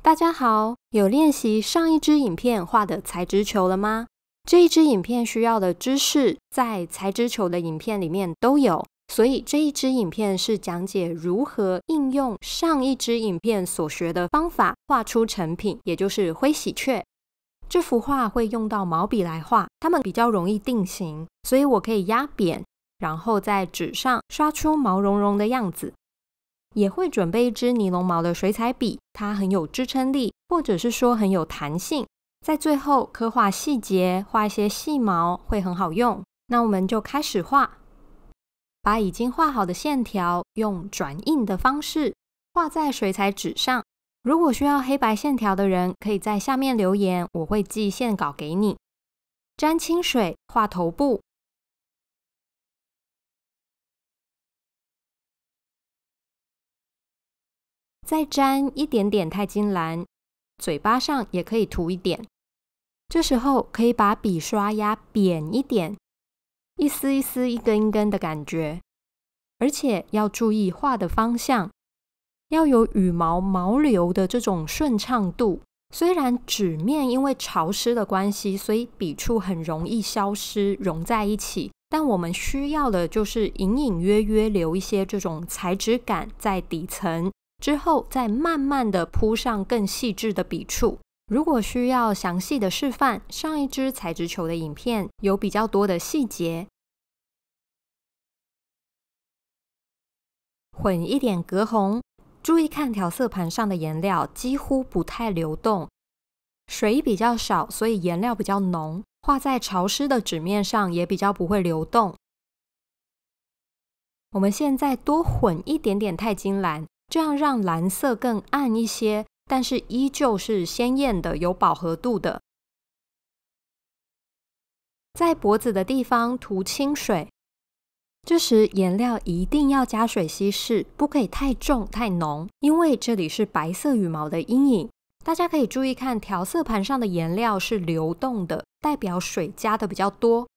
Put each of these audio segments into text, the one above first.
大家好，有练习上一支影片画的材质球了吗？这一支影片需要的知识在材质球的影片里面都有，所以这一支影片是讲解如何应用上一支影片所学的方法画出成品，也就是灰喜鹊。这幅画会用到毛笔来画，它们比较容易定型，所以我可以压扁，然后在纸上刷出毛茸茸的样子。也会准备一支尼龙毛的水彩笔，它很有支撑力，或者是说很有弹性，在最后刻画细节，画一些细毛会很好用。那我们就开始画，把已经画好的线条用转印的方式画在水彩纸上。如果需要黑白线条的人，可以在下面留言，我会寄线稿给你。沾清水画头部，再沾一点点钛金蓝，嘴巴上也可以涂一点。这时候可以把笔刷压扁一点，一丝一丝、一根一根的感觉。而且要注意画的方向，要有羽毛毛流的这种顺畅度。虽然纸面因为潮湿的关系，所以笔触很容易消失，融在一起。但我们需要的就是隐隐约约留一些这种材质感在底层。之后再慢慢的铺上更细致的笔触。如果需要详细的示范，上一支材质球的影片有比较多的细节。混一点隔红，注意看调色盘上的颜料几乎不太流动，水比较少，所以颜料比较浓，画在潮湿的纸面上也比较不会流动。我们现在多混一点点钛金蓝，这样让蓝色更暗一些，但是依旧是鲜艳的，有饱和度的。在脖子的地方涂清水，这时颜料一定要加水稀释，不可以太重太浓，因为这里是白色羽毛的阴影。大家可以注意看调色盘上的颜料是流动的，代表水加的比较多。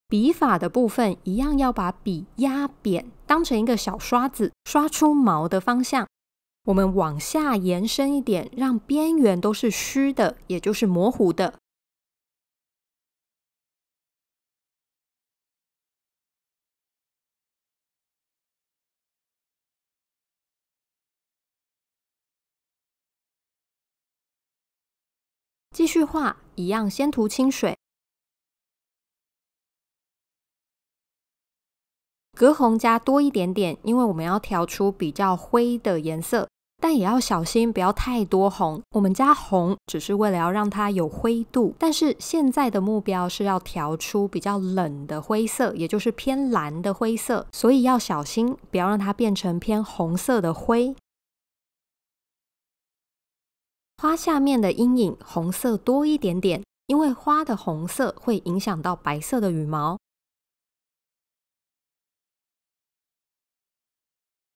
笔法的部分一样要把笔压扁，当成一个小刷子，刷出毛的方向。我们往下延伸一点，让边缘都是虚的，也就是模糊的。继续画，一样先涂清水。隔红加多一点点，因为我们要调出比较灰的颜色，但也要小心不要太多红。我们加红只是为了要让它有灰度，但是现在的目标是要调出比较冷的灰色，也就是偏蓝的灰色，所以要小心不要让它变成偏红色的灰。花下面的阴影红色多一点点，因为花的红色会影响到白色的羽毛。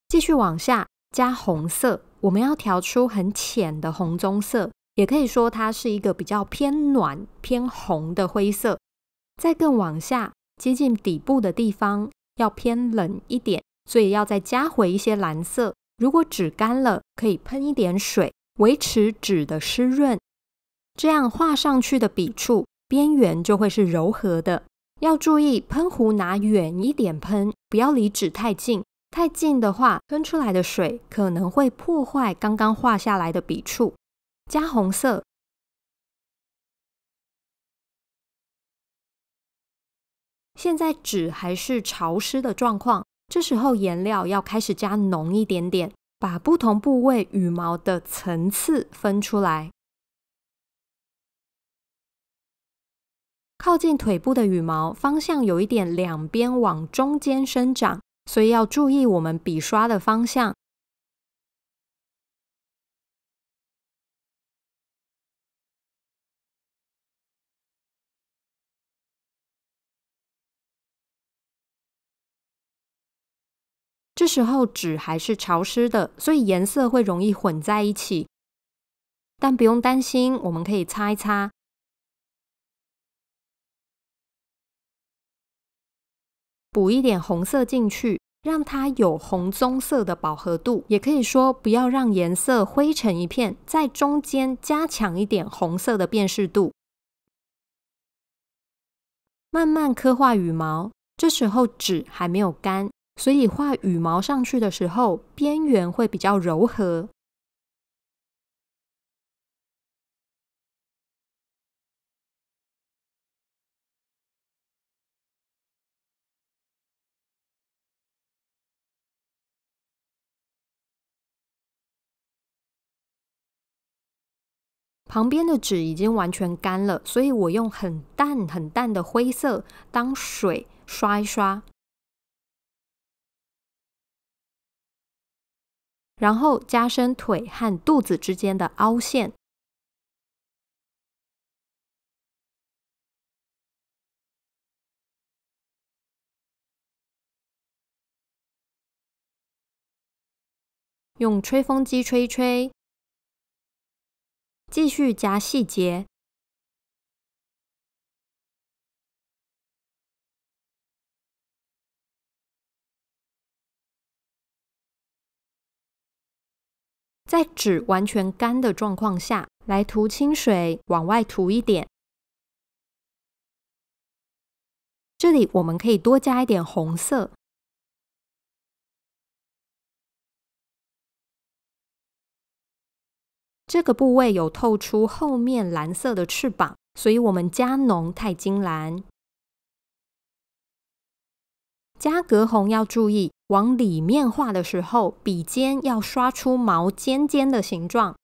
继续往下加红色，我们要调出很浅的红棕色，也可以说它是一个比较偏暖偏红的灰色。再更往下接近底部的地方要偏冷一点，所以要再加回一些蓝色。如果纸干了，可以喷一点水，维持纸的湿润，这样画上去的笔触边缘就会是柔和的。要注意喷壶拿远一点喷，不要离纸太近。太近的话，喷出来的水可能会破坏刚刚画下来的笔触。加红色，现在纸还是潮湿的状况，这时候颜料要开始加浓一点点，把不同部位羽毛的层次分出来。靠近腿部的羽毛方向有一点两边往中间生长，所以要注意我们笔刷的方向。这时候纸还是潮湿的，所以颜色会容易混在一起，但不用担心，我们可以擦一擦。补一点红色进去，让它有红棕色的饱和度，也可以说不要让颜色灰成一片，在中间加强一点红色的辨识度。慢慢刻画羽毛，这时候纸还没有干，所以画羽毛上去的时候，边缘会比较柔和。旁边的纸已经完全干了，所以我用很淡很淡的灰色当水刷一刷，然后加深腿和肚子之间的凹陷。用吹风机吹一吹，继续加细节。在纸完全干的状况下，来涂清水，往外涂一点。这里我们可以多加一点红色。这个部位有透出后面蓝色的翅膀，所以我们加浓太金蓝。加隔红要注意，往里面画的时候，笔尖要刷出毛尖尖的形状。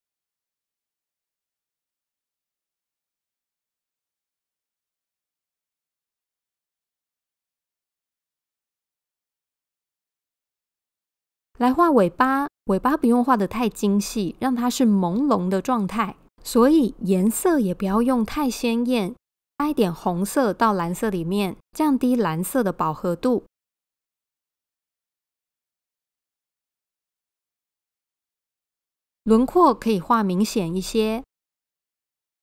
来画尾巴，尾巴不用画得太精细，让它是朦胧的状态，所以颜色也不要用太鲜艳，加一点红色到蓝色里面，降低蓝色的饱和度。轮廓可以画明显一些，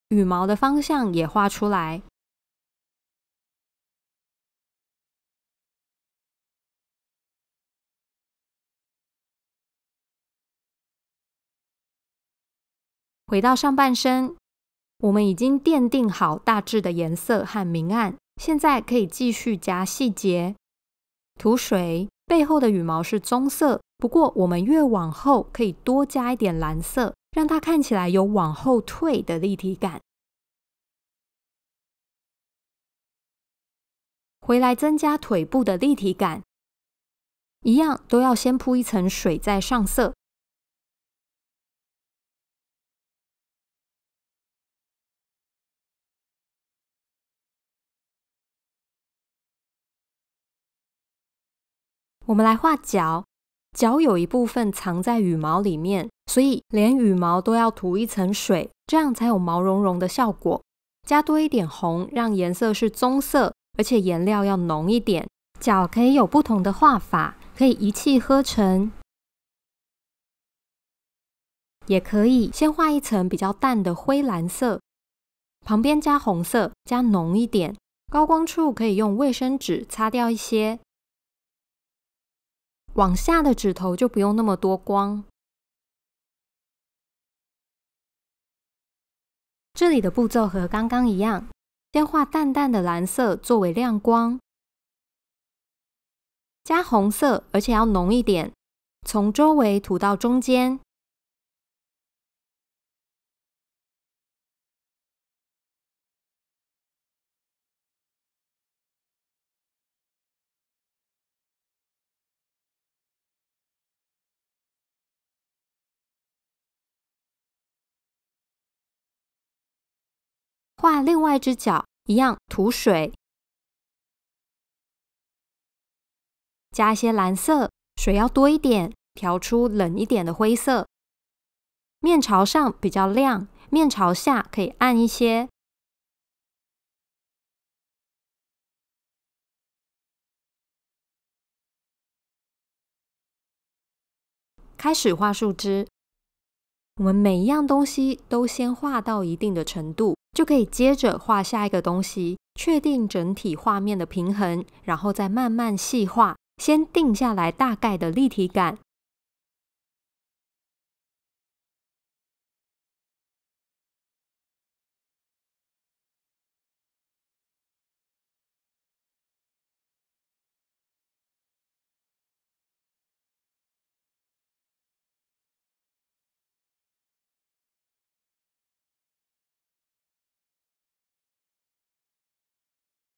羽毛的方向也画出来。回到上半身，我们已经奠定好大致的颜色和明暗，现在可以继续加细节。涂水，背后的羽毛是棕色，不过我们越往后可以多加一点蓝色，让它看起来有往后退的立体感。回来增加腿部的立体感，一样都要先铺一层水再上色。我们来画脚，脚有一部分藏在羽毛里面，所以连羽毛都要涂一层水，这样才有毛茸茸的效果。加多一点红，让颜色是棕色，而且颜料要浓一点。脚可以有不同的画法，可以一气呵成，也可以先画一层比较淡的灰蓝色，旁边加红色，加浓一点。高光处可以用卫生纸擦掉一些。往下的指头就不用那么多光。这里的步骤和刚刚一样，先画淡淡的蓝色作为亮光，加红色，而且要浓一点，从周围涂到中间。画另外一只脚，一样涂水，加一些蓝色，水要多一点，调出冷一点的灰色。面朝上比较亮，面朝下可以暗一些。开始画树枝，我们每一样东西都先画到一定的程度，就可以接着画下一个东西，确定整体画面的平衡，然后再慢慢细画，先定下来大概的立体感。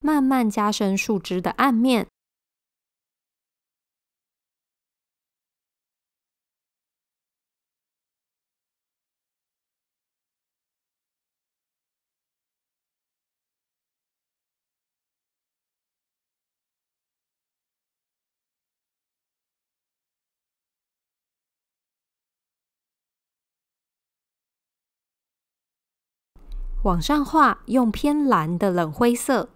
慢慢加深树枝的暗面。往上画，用偏蓝的冷灰色。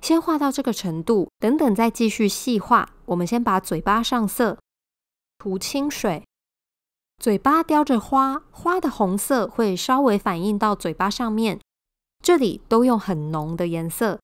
先画到这个程度，等等再继续细画。我们先把嘴巴上色，涂清水。嘴巴叼着花，花的红色会稍微反映到嘴巴上面，这里都用很浓的颜色。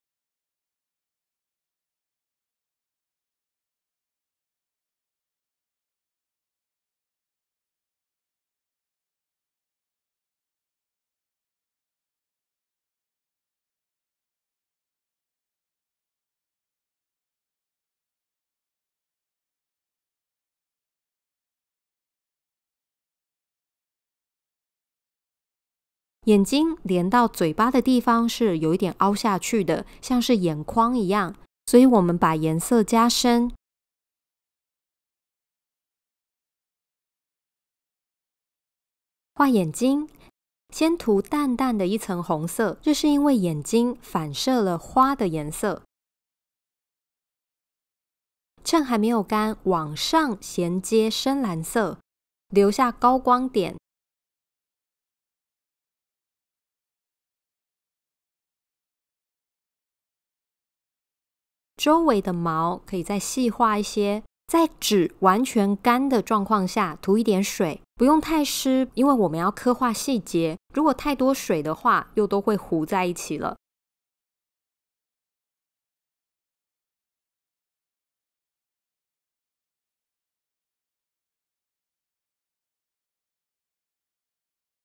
眼睛连到嘴巴的地方是有一点凹下去的，像是眼眶一样，所以我们把颜色加深。画眼睛，先涂淡淡的一层红色，这是因为眼睛反射了花的颜色。趁还没有干，往上衔接深蓝色，留下高光点。周围的毛可以再细画一些，在纸完全干的状况下涂一点水，不用太湿，因为我们要刻画细节。如果太多水的话，又都会糊在一起了。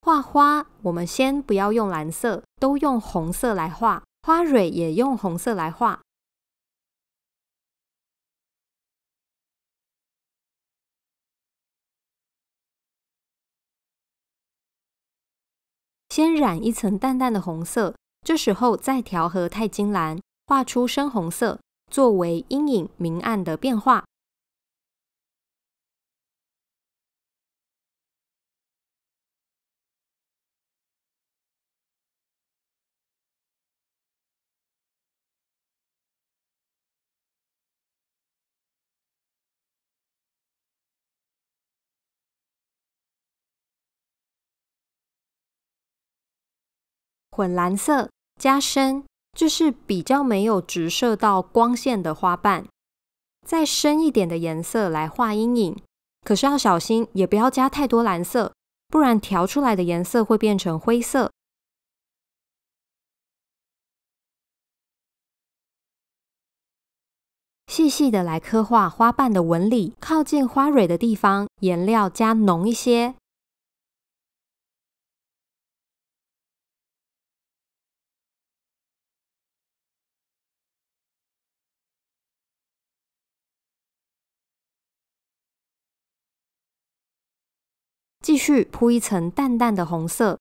画花，我们先不要用蓝色，都用红色来画。花蕊也用红色来画。先染一层淡淡的红色，这时候再调和钛金蓝，画出深红色，作为阴影明暗的变化。混蓝色加深，这是比较没有直射到光线的花瓣。再深一点的颜色来画阴影，可是要小心，也不要加太多蓝色，不然调出来的颜色会变成灰色。细细的来刻画花瓣的纹理，靠近花蕊的地方，颜料加浓一些。继续铺一层淡淡的红色。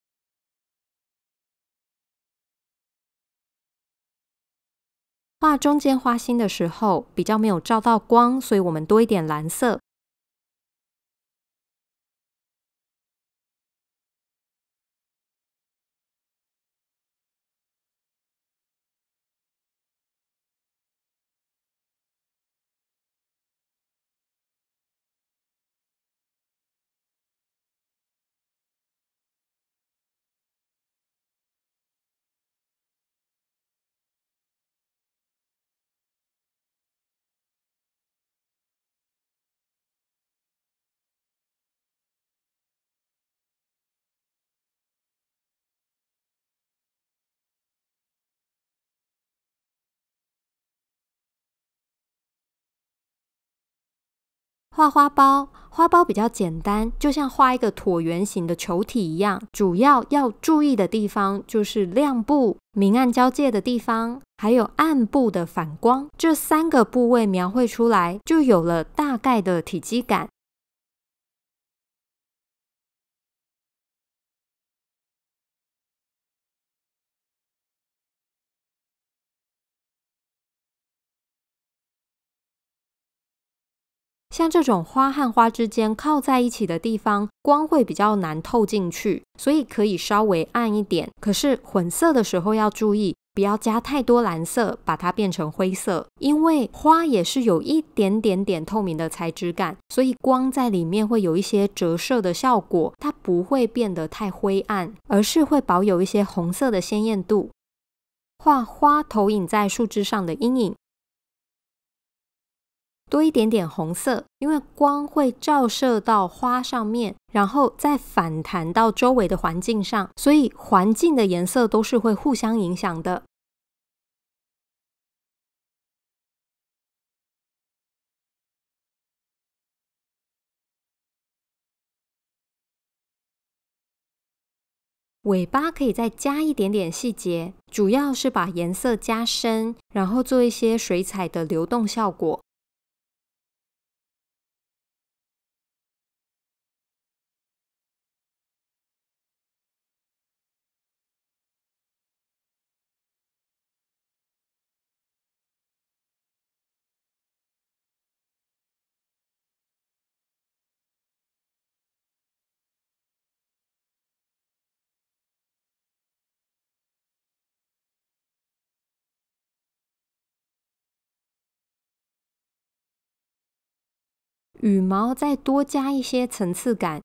画中间花心的时候，比较没有照到光，所以我们多一点蓝色。画花苞，花苞比较简单，就像画一个椭圆形的球体一样。主要注意的地方就是亮部、明暗交界的地方，还有暗部的反光，这3个部位描绘出来，就有了大概的体积感。像这种花和花之间靠在一起的地方，光会比较难透进去，所以可以稍微暗一点。可是混色的时候要注意，不要加太多蓝色，把它变成灰色，因为花也是有一点点透明的材质感，所以光在里面会有一些折射的效果，它不会变得太灰暗，而是会保有一些红色的鲜艳度。画花投影在树枝上的阴影，多一点点红色，因为光会照射到花上面，然后再反弹到周围的环境上，所以环境的颜色都是会互相影响的。尾巴可以再加一点点细节，主要是把颜色加深，然后做一些水彩的流动效果。羽毛再多加一些层次感，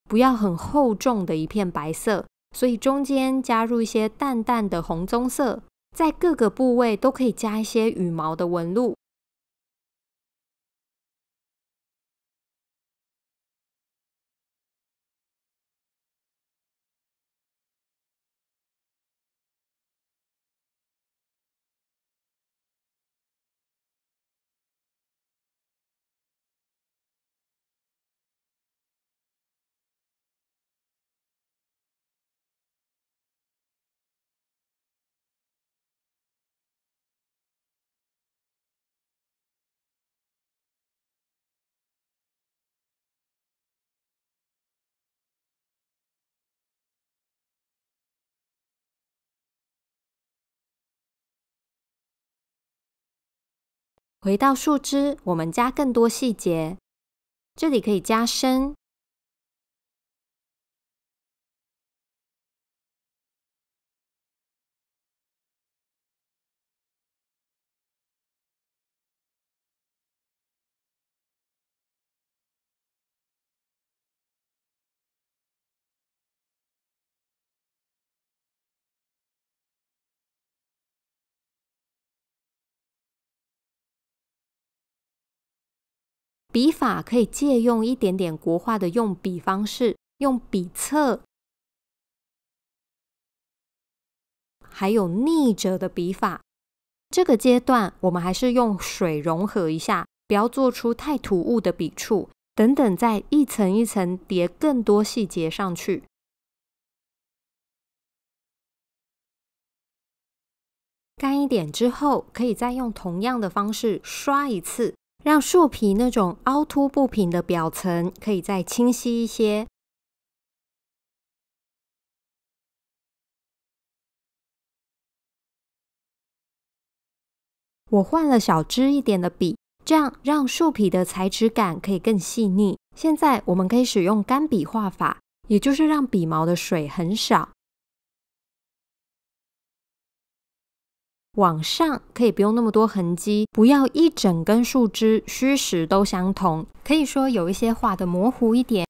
不要很厚重的一片白色，所以中间加入一些淡淡的红棕色，在各个部位都可以加一些羽毛的纹路。回到树枝，我们加更多细节，这里可以加深，笔法可以借用一点点国画的用笔方式，用笔侧，还有逆着的笔法。这个阶段我们还是用水融合一下，不要做出太突兀的笔触，等等再一层一层叠更多细节上去。干一点之后，可以再用同样的方式刷一次，让树皮那种凹凸不平的表层可以再清晰一些。我换了小支一点的笔，这样让树皮的材质感可以更细腻。现在我们可以使用干笔画法，也就是让笔毛的水很少。往上可以不用那么多痕迹，不要一整根树枝虚实都相同，可以说有一些画的模糊一点。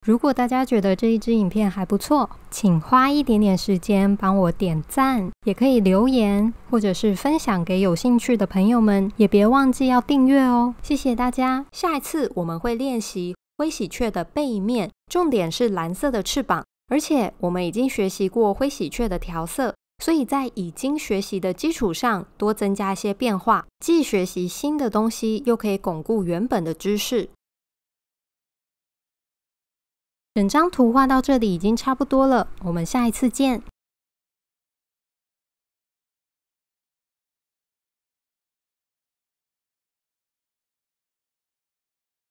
如果大家觉得这一支影片还不错，请花一点点时间帮我点赞，也可以留言，或者是分享给有兴趣的朋友们，也别忘记要订阅哦。谢谢大家，下一次我们会练习灰喜鹊的背面，重点是蓝色的翅膀，而且我们已经学习过灰喜鹊的调色，所以在已经学习的基础上多增加一些变化，既学习新的东西，又可以巩固原本的知识。整张图画到这里已经差不多了，我们下一次见。